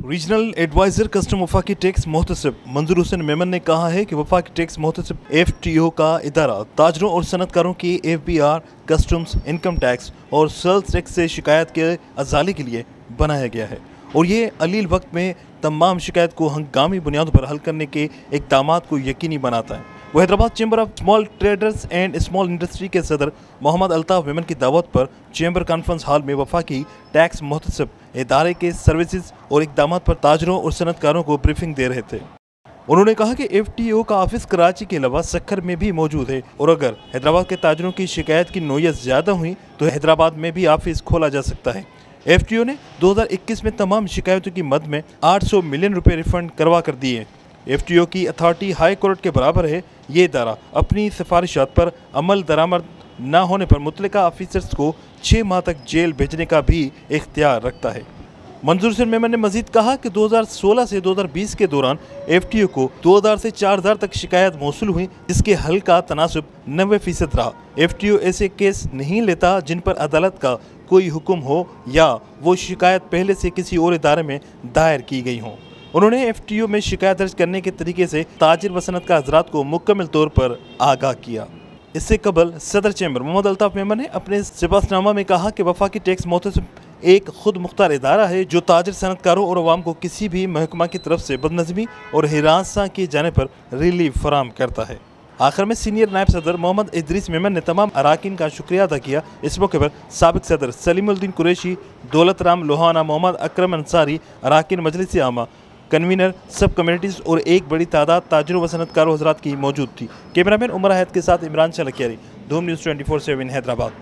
Regional adviser custom वफाकी tax Mohtasib मंजूर हुसैन मेमन ने कहा है कि वफाकी टैक्स मोहतसिब FTO का इदारा ताजरों और सनतकारों की FBR, कस्टम्स, इनकम टैक्स और सेल्स टैक्स से शिकायत के अजाले के लिए बनाया गया है और ये अलील वक्त में तमाम शिकायत को हंगामी बुनियादों पर हल करने के इक़दाम को यकीनी बनाता है। वो Hyderabad chamber of small traders and small industry के सदर मोहम्मद अल्ताफ मेमन की दावत पर चैम्बर कॉन्फ्रेंस हॉल में वफाकी टैक्स मोहतसिब इदारे के सर्विसेज और इक़दाम पर ताजरों और सनतकारों को ब्रीफिंग दे रहे थे। उन्होंने कहा कि FTO का ऑफिस कराची के अलावा सक्खर में भी मौजूद है और अगर हैदराबाद के ताजरों की शिकायत की नोयत ज़्यादा हुई तो हैदराबाद में भी ऑफिस खोला जा सकता है। FTO ने 2021 में तमाम शिकायतों की मद में 800 मिलियन रुपए रिफंड करवा कर दिए। FTO की अथॉरिटी हाई कोर्ट के बराबर है। ये इदारा अपनी सिफारिशात पर अमल दरामद न होने पर मुतल्लिका ऑफिसर्स को 6 माह तक जेल भेजने का भी इख्तियार रखता है। मंजूर हुसैन मेमन ने मजीद कहा कि 2016 से 2020 के दौरान FTO को 2000 से 4000 तक शिकायत मौसूल हुई, जिसके हल का तनासब 90% रहा। FTO ऐसे केस नहीं लेता जिन पर अदालत का कोई हुक्म हो या वो शिकायत पहले से किसी और इदारे में दायर की गई हो। उन्होंने FTO में शिकायत दर्ज करने के तरीके से ताजिर व सनतकार हज़रात को मुकम्मल तौर पर आगाह किया। इससे कबल सदर चैम्बर मोहम्मद अल्ताफ मेमन ने अपने सिफारतनामा में कहा कि वफाकी टैक्स मोहतसिब एक खुद मुख्तार इदारा है जो ताजिर, सनतकारों और अवाम को किसी भी महकमा की तरफ से बदनज़मी और हिरासा किए जाने पर रिलीफ फराम करता है। आखिर में सीनियर नायब सदर मोहम्मद इदरीस मेमन ने तमाम अराकीन का शुक्रिया अदा किया। इस मौके पर साबिक सदर सलीमुद्दीन कुरैशी, दौलत राम लोहाना, मोहम्मद अकरम अंसारी, अराकीन मजलिस आमा, कन्वीनर, सब कम्युनिटीज़ और एक बड़ी तादाद ताजिरों व सनतकारों हज़रात की मौजूद थी। कैमरामैन उमर अहद के साथ इमरान शलकियारी, धूम न्यूज़ 24/7 हैदराबाद।